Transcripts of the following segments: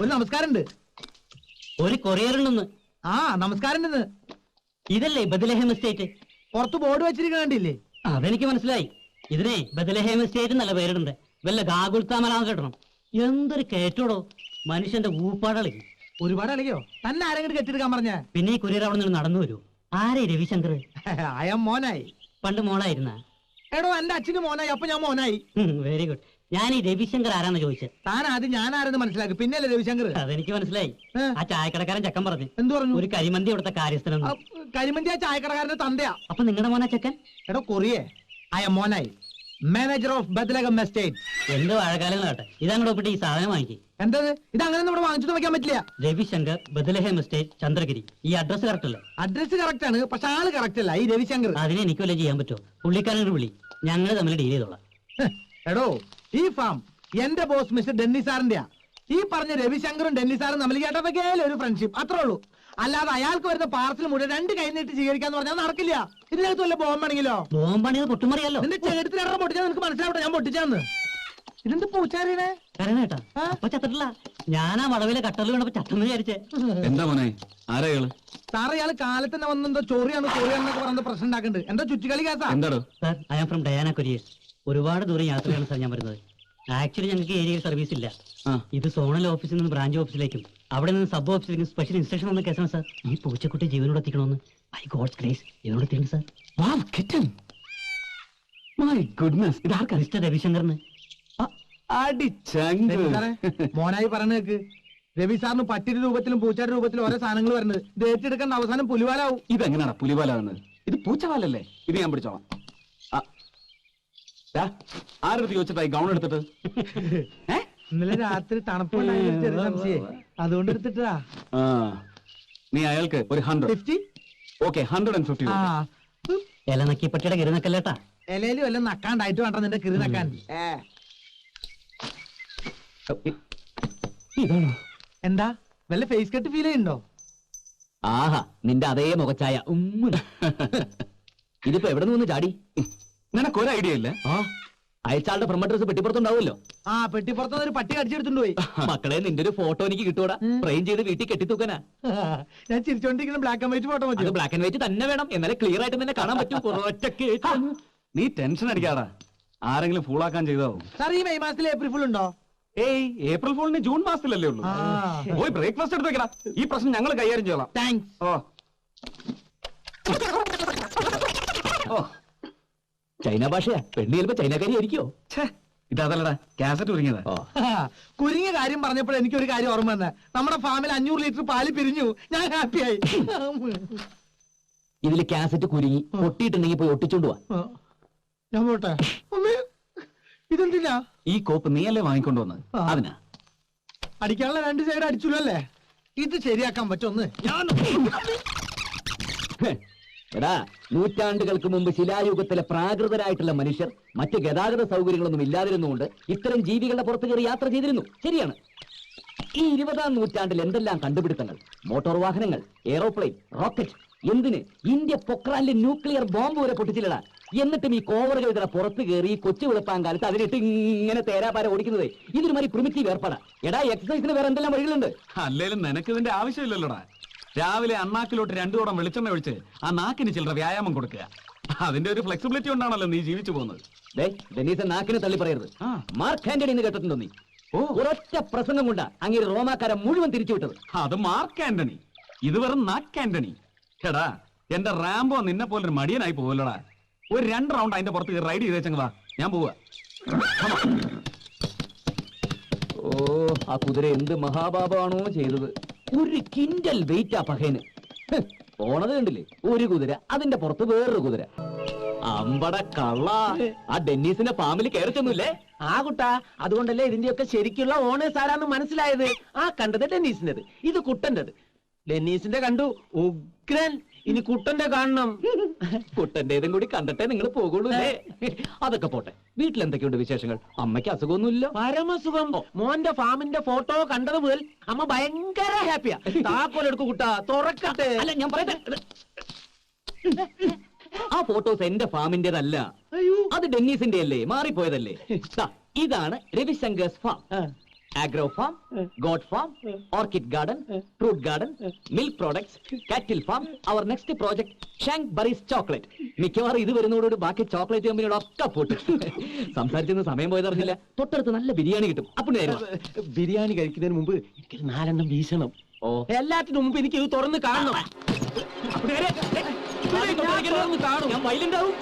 ഒരു നമസ്കാരമുണ്ട്. ഒരു കൊറിയർ ഉണ്ടെന്ന്. ആ നമസ്കാരം. ഇതല്ലേ ബദലഹേം എസ്റ്റേറ്റ്? പുറത്ത് ബോർഡ് വെച്ചിരിക്കണ്ടില്ലേ? അതെനിക്ക് മനസ്സിലായി. ഇതിനെ ബദലഹേം എസ്റ്റേറ്റ് നല്ല പേരിടുണ്ട്. വല്ല ഗാഗുൽത്താമലാന്ന് കേട്ടണം. എന്തൊരു കയറ്റോടോ, മനുഷ്യന്റെ ഊപ്പാടളി. ഒരുപാട് അളിയോ? തന്നെ ആരെങ്കിലും കെട്ടിയെടുക്കാൻ പറഞ്ഞ? പിന്നെ ഈ കൊറിയർ അവിടെ നിന്ന് നടന്നു വരൂ. ആരേ രവിശങ്കർ? അയം മോനായി. പണ്ട് മോളായിരുന്ന? എടോ എന്റെ അച്ഛന് മോനായി, അപ്പൊ ഞാൻ മോനായി. Very good. ഞാൻ ഈ രവിശങ്കർ ആരാന്ന് ചോദിച്ചത്. താൻ ആദ്യം ഞാൻ ആരെന്ന് മനസ്സിലാക്കി, പിന്നല്ലേ രവിശങ്കർ. അതെനിക്ക് മനസ്സിലായി. ആ ചായക്കടക്കാരൻ ചക്കൻ പറഞ്ഞു. എന്ത് പറഞ്ഞു? ഒരു കരിമന്തി ഇവിടുത്തെ കാര്യസ്ഥനം. കരിമന്തി ആ ചായക്കടക്കാരന്റെ തന്തയാ. അപ്പൊ നിങ്ങളുടെ മോനാ ചക്കൻ? എടോ കൊറിയേ, അയം മോനായി, മാനേജർ ഓഫ് ബദലഹം എസ്റ്റേറ്റ്. എന്ത് വാഴക്കാലങ്ങളാട്ടെ, ഇതങ്ങോട്ട് ഒപ്പിട്ട് ഈ സാധനം വാങ്ങിക്കും. എന്തത്? ഇത് അങ്ങനെ ഇവിടെ വാങ്ങിച്ചിട്ട് വെക്കാൻ പറ്റില്ല. Ravishankar, Bethlehem estate, Chandragiri. ഈ അഡ്രസ് കറക്റ്റ് അല്ലേ? അഡ്രസ് കറക്റ്റ് ആണ്, പക്ഷെ ആള് കറക്റ്റ് അല്ല. ഈ രവിശങ്കർ അതിനെ എനിക്ക് വല്ല ചെയ്യാൻ പറ്റുമോ? പുള്ളിക്കാരനോട് വിളി, ഞങ്ങൾ തമ്മിൽ ഡീൽ ചെയ്തോളാം. എടോ ഈ ഫാം എന്റെ ബോസ് മിസ്റ്റർ ഡെന്നി സാറിന്റെയാ. ഈ പറഞ്ഞ രവിശങ്കറും ഡെന്നി സാറും തമ്മിൽ കേട്ടതൊക്കെയാലും ഒരു ഫ്രണ്ട്ഷിപ്പ്, അത്രേ ഉള്ളൂ. അല്ലാതെ അയാൾക്ക് വരുന്ന പാർസൽ മുഴുവൻ രണ്ട് കൈ നീട്ടി സ്വീകരിക്കാന്ന് പറഞ്ഞാൽ നടക്കില്ല. ഇതിനകത്ത് വല്ല ബോംബാണെങ്കിലോ? ബോംബാണെങ്കിൽ പൊട്ടുമറിയാലോ. നിന്റെ ചേട്ടത്തിലേറെ പൊട്ടിച്ചാൽ നിനക്ക് മനസ്സിലാവട്ടെ ഞാൻ പൊട്ടിച്ചാന്ന്. ഇതെന്ത് പൂച്ചാരിനെ കരണേട്ടാ? അപ്പൊ ചത്തിട്ടില്ല. ഞാനാ വളവിലെ കട്ടറിൽ വീണപ്പോ ചത്തെന്ന് വിചാരിച്ചേ. എന്താ മോനെ, ആരാള്? സാറ് ഇയാള് കാലത്ത് തന്നെ വന്നെന്തോ ചോറിയാണെന്നൊക്കെ പറഞ്ഞ പ്രശ്നം ഉണ്ടാക്കുന്നുണ്ട്. എന്താ ചുറ്റിക്കളി കേസാ? എന്താടോ? Sir, I am from Diana courier. ഒരുപാട് ദൂരം യാത്രയാണ് സാർ ഞാൻ വരുന്നത്. ആക്ച്വലി ഞങ്ങൾക്ക് ഏരിയയിൽ സർവീസ് ഇല്ല. ഇത് സോണൽ ഓഫീസിൽ നിന്ന് ബ്രാഞ്ച് ഓഫീസിലേക്കും അവിടെ നിന്ന് സബ് ഓഫീസിലേക്കും സ്പെഷ്യൽ ഇൻസ്ട്രക്ഷൻ വന്ന കേസാണ് സാർ. ഈ പൂച്ചക്കുട്ടി ജീവനോട് എത്തിക്കണമെന്ന്. ബൈ ഗോഡ്സ് ഗ്രേസ് ഇതിനോട് എത്തിക്കണം സാർ. മൈ ഗുഡ്നസ്, ഇതാർക്കാ? മിസ്റ്റർ രവിശങ്കറിന്. മോനായി പറഞ്ഞേക്ക്, രവി സാറിന് പട്ടിയുടെ രൂപത്തിലും പൂച്ചയുടെ രൂപത്തിലും ഓരോ സാധനങ്ങൾ വരുന്നത്. ഇത് ഏറ്റെടുക്കേണ്ട അവസാനം പുലിവാലാവും. ഇതെങ്ങനെയാണ് പുലിവാലാവുന്നത്? ഇത് പൂച്ചവാലല്ലേ? ഇത് ഞാൻ പിടിച്ചോളാം. ആരെടുത്ത് ചോദിച്ചിട്ടായി ഗൗൺ എടുത്തിട്ട്? ഇന്നലെ രാത്രി തണുപ്പുണ്ടായി സംശയം, അതുകൊണ്ട് എടുത്തിട്ടാ. നീ അയാൾക്ക് ഒരു 100. ഓക്കെ, 150. ഇല നക്കിപ്പട്ടിയുടെ കിരുനക്കല്ലേട്ടാ. ഇലയിലും എല്ലാം നക്കാണ്ടായിട്ട് വേണ്ട നിന്റെ കിരി നക്കാൻ. ഇതാണോ? എന്താ വല്ല ഫേസ് കട്ട് ഫീൽ ചെയ്യുന്നുണ്ടോ? ആഹാ, നിന്റെ അതേ മുഖച്ചായ. ഇതിപ്പോ എവിടെ നിന്ന് ചാടി? നിനക്കൊരു ഐഡിയ ഇല്ല? അയച്ചാളുടെ പ്രൊമോട്ടേഴ്സ് പെട്ടിപ്പുറത്തുണ്ടാവുമല്ലോ. ആ പെട്ടിപ്പുറത്ത് ഒരു പട്ടി കടിച്ചെടുത്തുണ്ട് പോയി. മക്കളെ, നിന്റെ ഒരു ഫോട്ടോ എനിക്ക് കിട്ടൂടാ. ഫ്രെയിം ചെയ്ത് വീട്ടിൽ കെട്ടിത്തൂക്കാനാ. ഞാൻ ചിരിച്ചോണ്ടിരിക്കുന്ന ബ്ലാക്ക് ആൻഡ് വൈറ്റ് ഫോട്ടോ മതി. അത് ബ്ലാക്ക് ആൻഡ് വൈറ്റ് തന്നെ വേണം, എന്നാലേ ക്ലിയർ ആയിട്ട് തന്നെ കാണാൻ പറ്റും. നീ ടെൻഷൻ അടിക്കാടാ, ആരെങ്കിലും ഫൂളാക്കാൻ ചെയ്താവും. സാർ ഈ മെയ് മാസത്തിൽ ഏപ്രിൽ ഫുൾ ഉണ്ടോ? ഏയ്, ഏപ്രിൽ ഫൂളിന് ജൂൺ മാസത്തിലല്ലേ ഉള്ളൂ. പോയി ബ്രേക്ക്ഫാസ്റ്റ് എടുത്ത് വെക്കടാ. ഈ പ്രശ്നം ഞങ്ങൾ കൈകാര്യം ചെയ്യலாம். താങ്ക്സ്. ചൈന ഭാഷയാ. പെണ്ണ് ചിലപ്പോ ചൈനക്കാരി ആയിരിക്കോ? ഇതല്ലടാ, കാസറ്റ് ഒരുങ്ങിയതാ. കുരുങ്ങിയ കാര്യം പറഞ്ഞപ്പോൾ എനിക്കൊരു കാര്യം ഓർമ്മ വന്നേ. നമ്മുടെ ഫാമിൽ 500 ലിറ്റർ പാല് പിരിഞ്ഞു. ഞാൻ ഹാപ്പിയായി. ഇതില് കാസറ്റ് കുരുങ്ങി പൊട്ടിയിട്ടുണ്ടെങ്കിൽ പോയി ഒട്ടിച്ചോണ്ട് പോവാ. ഞാൻ പോട്ടെ. ഇതെന്തിനാ? ഈ കോപ്പ് നീയല്ലേ വാങ്ങിക്കൊണ്ടുവന്നത്? അതിനാ. അടിക്കാനുള്ള 2 സൈഡ് അടിച്ചുല്ലോ അല്ലേ? ഇത് ശരിയാക്കാൻ പറ്റുമെന്ന് ഞാൻ. എടാ, നൂറ്റാണ്ടുകൾക്ക് മുമ്പ് ശിലായുഗത്തിലെ പ്രാകൃതരായിട്ടുള്ള മനുഷ്യർ മറ്റ് ഗതാഗത സൗകര്യങ്ങളൊന്നും ഇല്ലാതിരുന്നുകൊണ്ട് ഇത്തരം ജീവികളുടെ പുറത്ത് കയറി യാത്ര ചെയ്തിരുന്നു. ശരിയാണ്. ഈ 20-ാം നൂറ്റാണ്ടിൽ എന്തെല്ലാം കണ്ടുപിടുത്തങ്ങൾ! മോട്ടോർ വാഹനങ്ങൾ, എയറോപ്ലെയിൻ, റോക്കറ്റ്, എന്തിന് ഇന്ത്യ പൊക്രാനിലെ ന്യൂക്ലിയർ ബോംബ് വരെ പൊട്ടിച്ചില്ലടാ. എന്നിട്ടും ഈ കോവറുകൾ ഇതിനെ പുറത്ത് കയറി കൊച്ചു വെളുപ്പാൻ കാലത്ത് അതിനിട്ട് ഇങ്ങനെ തേരാപാര ഓടിക്കുന്നത് ഇതൊരു മാതിരി പ്രിമിറ്റീവ് ഏർപ്പാടാ. എടാ, എക്സസൈസിന് വേറെ എന്തെല്ലാം വഴികളുണ്ട്. അല്ലേലും നിനക്ക് ഇതിന്റെ ആവശ്യമില്ലല്ലോടാ. രാവിലെ അണ്ണാക്കിലോട്ട് 2 കുടം വെളിച്ചെണ്ണ ഒഴിച്ച് ആ നാക്കിന് ചില്ലറ വ്യായാമം കൊടുക്കുക. അതിന്റെ ഒരു ഫ്ലെക്സിബിലിറ്റി കൊണ്ടാണല്ലോ നീ ജീവിച്ചു പോകുന്നത്. ഡെന്നീസ് നാക്കിന് തള്ളി പറയരുത്. മാർക്ക് ആന്റണി എന്ന് കേട്ടിട്ടുണ്ടോ നീ? ഒരൊറ്റ പ്രസംഗം കൊണ്ടാ അങ്ങനെ റോമാക്കാരെ മുഴുവൻ തിരിച്ചുവിട്ടത്. അത് മാർക്ക് ആന്റണി, ഇത് വെറും നാക്ക് ആന്റണി. എടാ, എന്റെ റാംബോ നിന്നെ പോലൊരു മടിയനായി പോവല്ലോടാ. ഒരു 2 റൗണ്ട് അതിന്റെ പുറത്ത് റൈഡ് ചെയ്തേച്ചെങ്കാ, ഞാൻ പോവാ. ഓ, ആ കുതിര എന്ത് മഹാപാപമാണോ ചെയ്തത്. 1 കിൻഡൽ വെയിറ്റാ പഹേന്. പോണത് കണ്ടില്ലേ? ഒരു കുതിര, അതിന്റെ പുറത്ത് വേറൊരു കുതിര. അമ്പട കള്ള, ആ ഡെന്നീസിന്റെ ഫാമിലി കയറിച്ചൊന്നുമില്ലേ? ആ കുട്ടാ, അതുകൊണ്ടല്ലേ ഇതിന്റെയൊക്കെ ശരിക്കുള്ള ഓണേഴ്സ് ആരാന്ന് മനസ്സിലായത്. ആ കണ്ടത് ഡെന്നീസിന്റേത്, ഇത് കുട്ടന്റേത്. ഡെന്നീസിന്റെ കണ്ടു ഉഗ്രൻ, ഇനി കുട്ടന്റെ കാണണം. കുട്ടന്റേതും കൂടി കണ്ടിട്ടേ നിങ്ങൾ പോകുള്ളൂ. അതൊക്കെ പോട്ടെ, വീട്ടിൽ എന്തൊക്കെയുണ്ട് വിശേഷങ്ങൾ? അമ്മയ്ക്ക് അസുഖമൊന്നുമില്ല? പരമസുഖം. മോന്റെ ഫാമിന്റെ ഫോട്ടോ കണ്ടത് മുതൽ അമ്മ ഭയങ്കര ഹാപ്പിയാ. താക്കോലെടുക്കു കുട്ടാ, തുറക്കട്ടെ. അല്ല, ഞാൻ പറയട്ടെ, ആ ഫോട്ടോസ് എന്റെ ഫാമിന്റേതല്ല, അത് ഡെന്നീസിന്റെ അല്ലേ, മാറിപ്പോയതല്ലേ. ഇതാണ് രവിശങ്കേഴ്സ് farm. Agro farm, goat farm, orchid garden, fruit garden, milk products, cattle farm. Our next project, Shank Burries chocolate. മിക്കവാറും ഇത് വരുന്നതോടുകൂടി ബാക്കി ചോക്ലേറ്റ് കമ്പനിയുടെ ഒക്കെ പോട്ട്. സംസാരിച്ചിരുന്ന സമയം പോയതറിഞ്ഞില്ല. തൊട്ടടുത്ത് നല്ല ബിരിയാണി കിട്ടും. അപ്പോൾ ബിരിയാണി കഴിക്കുന്നതിന് മുമ്പ് എനിക്ക് 4 വീശണം. ഓ എല്ലാത്തിനും മുമ്പ് എനിക്ക് ഇത് തുറന്ന് കാണണം. ഞാൻ വൈലന്റ് ആവും.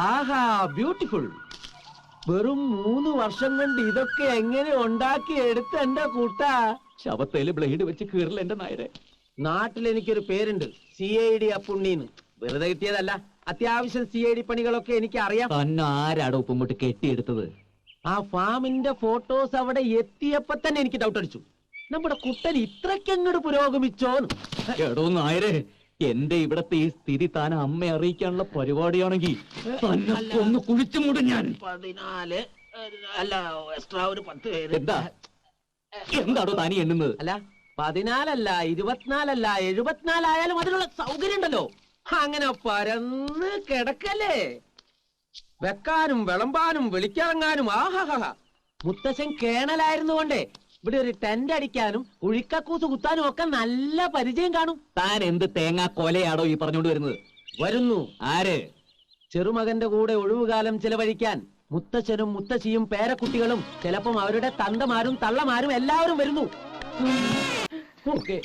ആഹാ ബ്യൂട്ടിഫുൾ. വെറും 3 വർഷം കൊണ്ട് ഇതൊക്കെ എങ്ങനെ ഉണ്ടാക്കി എടുത്ത എന്റെ കൂട്ടാ. ശവത്തേല് ബ്ലേഡ് വെച്ച് കീറില്ല എന്റെ നായരെ. നാട്ടിൽ എനിക്കൊരു പേരുണ്ട്, CID അപ്പുണ്ണീന്ന്. വെറുതെ കിട്ടിയതല്ല, അത്യാവശ്യം CID പണികളൊക്കെ എനിക്ക് അറിയാം. തന്നെ ആരാടോ ഉപ്പുമുട്ട് കെട്ടിയെടുത്തത്? ആ ഫാമിന്റെ ഫോട്ടോസ് അവിടെ എത്തിയപ്പോ തന്നെ എനിക്ക് ഡൗട്ട് അടിച്ചു, നമ്മുടെ കുട്ടൻ ഇത്രയ്ക്കങ്ങോട്ട് പുരോഗമിച്ചോന്ന്. എടോ നായരെ, എന്റെ ഇവിടത്തെ ഈ സ്ഥിതി താൻ അമ്മയെ അറിയിക്കാനുള്ള പരിപാടിയാണെങ്കിൽ തന്നെ ഒന്ന് കുഴിച്ചു മൂടും ഞാൻ. 14 അല്ല എക്സ്ട്രാ ഒരു 10 പേര്. എന്താ എന്താടോ താനി എണ്ണുന്നത്? അല്ല 14 അല്ല 24 അല്ല 74 ആയാലും അതിനുള്ള സൗകര്യം ഉണ്ടല്ലോ. അങ്ങനെ പരന്ന് കിടക്കല്ലേ, വെക്കാനും വിളമ്പാനും വിളിക്കിറങ്ങാനും. ആഹാ, മുത്തശ്ശൻ കേണലായിരുന്നുകൊണ്ടേ ഇവിടെ ഒരു ടെന്റ് അടിക്കാനും കുഴിക്കക്കൂസ് കുത്താനും ഒക്കെ നല്ല പരിചയം കാണും. താൻ എന്ത് തേങ്ങാ കൊലയാടോ ഈ പറഞ്ഞോണ്ട് വരുന്നത്? വരുന്നു ആര്? ചെറുമകന്റെ കൂടെ ഒഴിവുകാലം ചെലവഴിക്കാൻ മുത്തച്ഛനും മുത്തശ്ശിയും പേരക്കുട്ടികളും ചിലപ്പം അവരുടെ തന്തമാരും തള്ളമാരും എല്ലാവരും വരുന്നു. ഓക്കേ.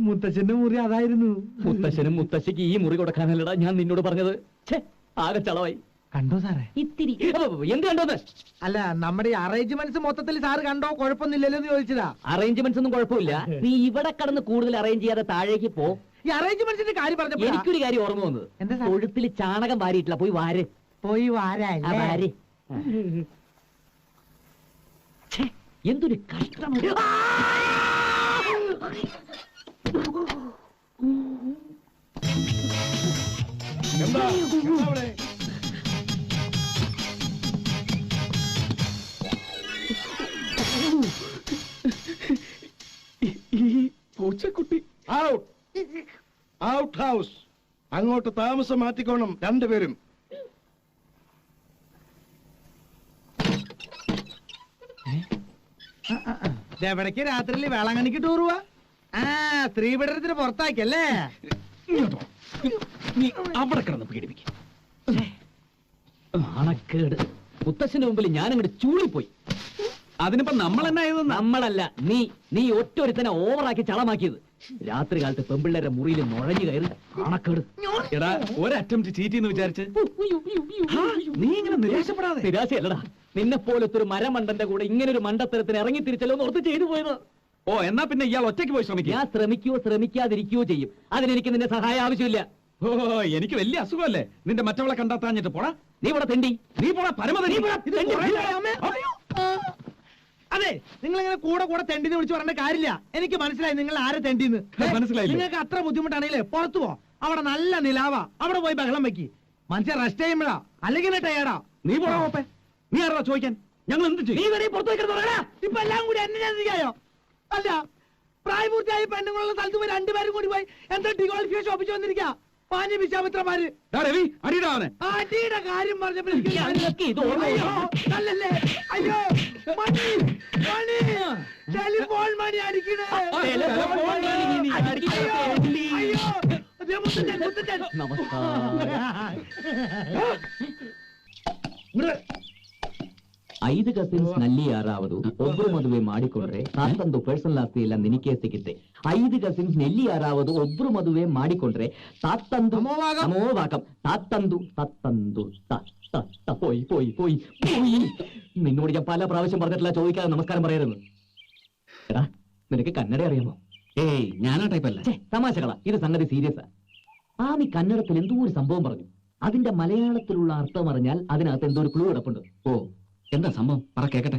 മുത്തച്ഛന്റെ മുറി അതായിരുന്നു. മുത്തശ്ശനും മുത്തശ്ശിക്ക് ഈ മുറി കൊടുക്കാനല്ലടാ ഞാൻ നിന്നോട് പറഞ്ഞത്. ആകെ ചളവായി. കണ്ടോ സാറേ? ഇത്തിരി എന്ത് കണ്ടോന്ന്? അല്ല, നമ്മുടെ ഈ അറേഞ്ച്മെന്റ്സ് മൊത്തത്തിൽ സാറ് കണ്ടോ? കുഴപ്പമൊന്നുമില്ലല്ലോ എന്ന് ചോദിച്ചതാ. അറേഞ്ച്മെന്റ്സ് ഒന്നും കുഴപ്പമില്ല. നീ ഇവിടെ കടന്ന് കൂടുതൽ അറേഞ്ച് ചെയ്യാതെ താഴേക്ക് പോ. ഈ അറേഞ്ച്മെന്റ്സിന്റെ കാര്യം പറഞ്ഞപ്പോ എനിക്കൊരു കാര്യം ഓർമ്മ വന്നത്. എന്താ സാർ? കൊഴുത്തിൽ ചാണകം വാരിയിട്ടില്ല, പോയി വാര്. പോയി ആ, വാര്. ഛെ, എന്തൊരു കഷ്ടം. പൂച്ചക്കുട്ടി ഔട്ട് ഹൗസ്. അങ്ങോട്ട് താമസം മാറ്റിക്കോണം രണ്ടുപേരും. എവിടേക്ക് രാത്രിയിൽ വേളാങ്കണ്ണിക്ക് ടൂർ പോവാ? സ്ത്രീപീഡനത്തിന് പുറത്താക്കിയല്ലേ? നീ അവിടെ കിടന്ന് പീഡിപ്പിക്കും. അണക്കേട്. മുത്തശ്ശന്റെ മുമ്പിൽ ഞാൻ അങ്ങോട്ട് ചൂളിപ്പോയി. അതിനിപ്പോ നമ്മൾ എന്നാ ചെയ്തെന്ന്? നമ്മളല്ല, നീ ഒറ്റൊരുത്തനെ ഓവറാക്കി ചളമാക്കിയത്. രാത്രി കാലത്ത് പെമ്പിള്ളേരുടെ മുറിയിൽ നുഴഞ്ഞു കയറി. അണക്കേട്. എടാ, ഒരറ്റംപ്റ്റ് ചീറ്റ് എന്ന് വിചാരിച്ച് നീ ഇങ്ങനെ നിരാശപ്പെടാതെ. നിരാശയല്ലടാ, നിന്നെ പോലത്തെ ഒരു മരമണ്ടന്റെ കൂടെ ഇങ്ങനെ ഒരു മണ്ടത്തരത്തിന് ഇറങ്ങി തിരിച്ചല്ലോ എന്ന് ഓർത്ത് ചെയ്തു പോയത്. ഓ, എന്നാ പിന്നെ ഇയാൾ ഒറ്റയ്ക്ക് പോയി ശ്രമിക്കുക. ഞാൻ ശ്രമിക്കുകയോ ശ്രമിക്കാതിരിക്കുകയോ ചെയ്യും. അതിനെനിക്ക് നിന്റെ സഹായം ആവശ്യമില്ല. ഓ, എനിക്ക് വലിയ അസുഖമല്ലേ നിന്റെ മറ്റവളെ കണ്ടെത്താഞ്ഞിട്ട്. പോടാ നീ ഇവിടെ തെണ്ടി. നീ പോടാ പരമതനി. അതെ, നിങ്ങൾ ഇങ്ങനെ കൂടെ കൂടെ തെണ്ടിന്ന് വിളിച്ച് പറഞ്ഞ കാര്യമില്ല. എനിക്ക് മനസ്സിലായി നിങ്ങൾ ആരെ തെണ്ടിന്ന്. മനസ്സിലായില്ലേ? നിങ്ങൾക്ക് അത്ര ബുദ്ധിമുട്ടാണെങ്കിലേ പുറത്തു പോ. അവിടെ നല്ല നിലാവാ, അവിടെ പോയി ബഹളം വെക്കി. മനുഷ്യൻ റെസ്റ്റ് ചെയ്യുമ്പോഴാ, അല്ലെങ്കിൽ ടയേർഡാ. നീ പോടാ ഓപ്പേ. നീ ആരാ ചോദിക്കാൻ? ഞങ്ങൾ എന്ത് നീ ചെയ്യും? വരെ പുറത്തു വെക്കണോ? ഇപ്പൊ എല്ലാം കൂടി എന്നെ ചെയ്യായോ? അല്ല, പ്രായപൂർത്തിയായി പെണ്ണുങ്ങളുള്ള സ്ഥലത്ത് പോയി രണ്ടുപേരും കൂടി പോയി എന്താ ഡിഗോൾഫിയേഷൻ ഒപ്പിച്ചു വന്നിരിക്കാ പാഞ്ഞ വിശാമിത്രമാര്. രവി, അടിയിടാ അവനെ. അടിയുടെ കാര്യം പറഞ്ഞപ്പോൾ എനിക്ക് ഞങ്ങൾക്ക് ഇത് ഓർമ്മ അയ്യോ, നല്ലല്ലേ? അയ്യോ, മണി മണി ടെലിഫോൺ മണി അടിക്കണേ. ടെലിഫോൺ മണി നീ അടിക്കണേ. അയ്യോ, ദേ മുത്തച്ഛൻ, മുത്തച്ഛൻ. നമസ്കാരം. 5 ಕಸಿನ್ಸ್ ನಲ್ಲಿ ಯಾರಾவது ಒಬ್ಬರು ಮದುವೆ ಮಾಡಿಕೊಂಡ್ರೆ ತಾತಂದು ಪರ್ಸನಲ್ ಆಸ್ತಿ ಎಲ್ಲ ನಿನಗೆ ಸಿಗುತ್ತೆ. 5 ಕಸಿನ್ಸ್ ನಲ್ಲಿ ಯಾರಾவது ಒಬ್ಬರು ಮದುವೆ ಮಾಡಿಕೊಂಡ್ರೆ ತಾತಂದು ನಮೋವಾಕಂ താത്തന്തു തത്തന്തു പോയി പോയി പോയി പോയി. നിന്നോട് ഞാൻ പല പ്രാവശ്യം പറഞ്ഞിട്ടില്ല ചോദിക്കാതെ നമസ്കാരം പറയരുത്. എടാ, നിനക്ക് കന്നഡ അറിയാമോ? ഏയ്, ഞാനാ ടൈപ്പല്ല. തമാശകളാ, ഇത് സംഗതി സീരിയസാ. നീ കന്നഡത്തിൽ എന്തോ ഒരു സംഭവം പറഞ്ഞു. അതിന്റെ മലയാളത്തിലുള്ള അർത്ഥം അറിഞ്ഞാൽ അതിനകത്ത് എന്തോ ഒരു ക്ലൂ കിടപ്പുണ്ട്. ഓ, എന്താ സംഭവം? പറ കേക്കട്ടെ.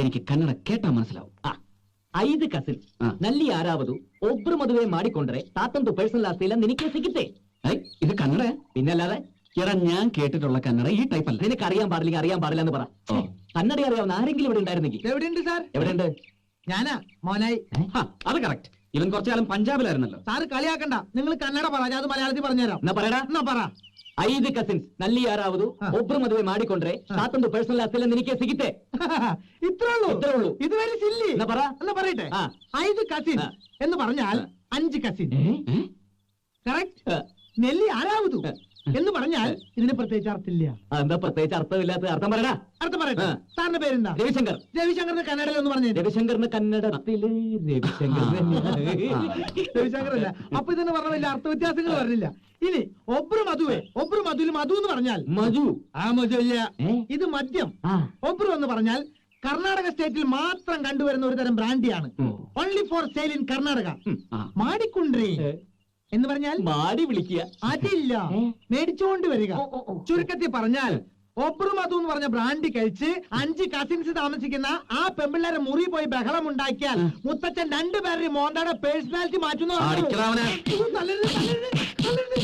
എനിക്ക് കന്നഡ കേട്ടാ മനസ്സിലാവും. 5 ಕಸಿನ್ ನಲ್ಲಿ ಯಾರಾவது ಒಬ್ರು ಮದುವೆ ಮಾಡಿಕೊಂಡ್ರೆ ತಾತಂದು ಪರ್ಸನಲ್ ಆಸ್ತಿ ಎಲ್ಲ ನಿನಗೆ ಸಿಗುತ್ತೆ. ഇത് കന്നഡ? പിന്നല്ലാതെ. എടാ, ഞാൻ കേട്ടിട്ടുള്ള കന്നഡ ഈ ടൈപ്പല്ല. നിനക്ക് അറിയാൻ പാടില്ലെങ്കിൽ അറിയാൻ പാടില്ല എന്ന് പറ. കന്നഡ അറിയാവുന്ന ആരെങ്കിലും ഇവിടെ ഉണ്ടായിരുന്നെങ്കിൽ. എവിടെയുണ്ട് സാർ? എവിടെയുണ്ട്? ഞാനാ മോനായി. അത് കറക്റ്റ്. ഇവൻ കുറച്ചു കാലം പഞ്ചാബിലായിരുന്നല്ലോ. സാറ് കളിയാക്കണ്ട, നിങ്ങൾ കന്നഡ പറ, ഞാൻ അത് മലയാളത്തിൽ പറഞ്ഞുതരാം. എന്നാ പറയടാ. എന്നാ പറ. 5 ಕಸಿನ್ಸ್ ನಲ್ಲಿ ಯಾರಾವುದು ಒಬ್ರು ಮದುವೆ ಮಾಡಿಕೊಂಡ್ರೆ ಸಾತೊಂದು ಪರ್ಸನಲ್ ಆಸ್ತಿಲ್ಲ ನಿನಗೆ ಸಿಗುತ್ತೆ. ഇത്രേ ഉള്ളൂ. ഇത്രേ ഉള്ളൂ. ഇത് വെരി സില്ലി. എന്നാ പറ. എന്നാ പറയട്ടെ. ആ. 5 കസിൻ എന്ന് പറഞ്ഞാൽ 5 കസിൻ. കറക്റ്റ്. നെല്ലി ആരാവതു എന്ന് പറഞ്ഞാൽ ഇതിന് പ്രത്യേകിച്ച് അർത്ഥമില്ല. എന്താ പ്രത്യേകിച്ച് അർത്ഥമില്ലാത്ത അർത്ഥം പറയടാ. അർത്ഥം പറയട്ടെ. ആ. സാറിന്റെ പേരെന്താ? രവിശങ്കർ. രവിശങ്കറിന്റെ കന്നഡയിൽ ഒന്ന് പറഞ്ഞു. രവിശങ്കറിന് കന്നഡ രവിശങ്കർ രവിശങ്കറല്ല. അപ്പൊ ഇതെന്ന് പറഞ്ഞ വലിയ അർത്ഥ വ്യത്യാസങ്ങൾ പറഞ്ഞില്ല. ഇനി ഒബ്രു മധുവേ, ഒബ്രു മധുവിൽ മധു എന്ന് പറഞ്ഞാൽ മധു. ആ മധു ഇല്ല, ഏ? ഇത് മദ്യം. ആ. ഒബ്രു എന്ന് പറഞ്ഞാൽ കർണാടക സ്റ്റേറ്റിൽ മാത്രം കണ്ടുവരുന്ന ഒരു തരം ബ്രാൻഡിയാണ്. Only for sale in Karnataka. മാടിക്കുണ്ട്രി എന്ന് പറഞ്ഞാൽ മാടി വിളിക്കുക. അതില്ല, മേടിച്ചുകൊണ്ട് വരിക. ചുരുക്കത്തിൽ പറഞ്ഞാൽ ഒബ്രു മധു എന്ന് പറഞ്ഞ ബ്രാൻഡി കഴിച്ച് 5 കസിൻസ് താമസിക്കുന്ന ആ പെമ്പിള്ളേരെ മുറി പോയി ബഹളം ഉണ്ടാക്കിയാൽ മുത്തച്ഛൻ 2 പേരുടെ മോന്തയുടെ പേഴ്സണാലിറ്റി മാറ്റുന്ന അടിക്കടാ അവനെ. നല്ലത്, നല്ലത്, നല്ലത്.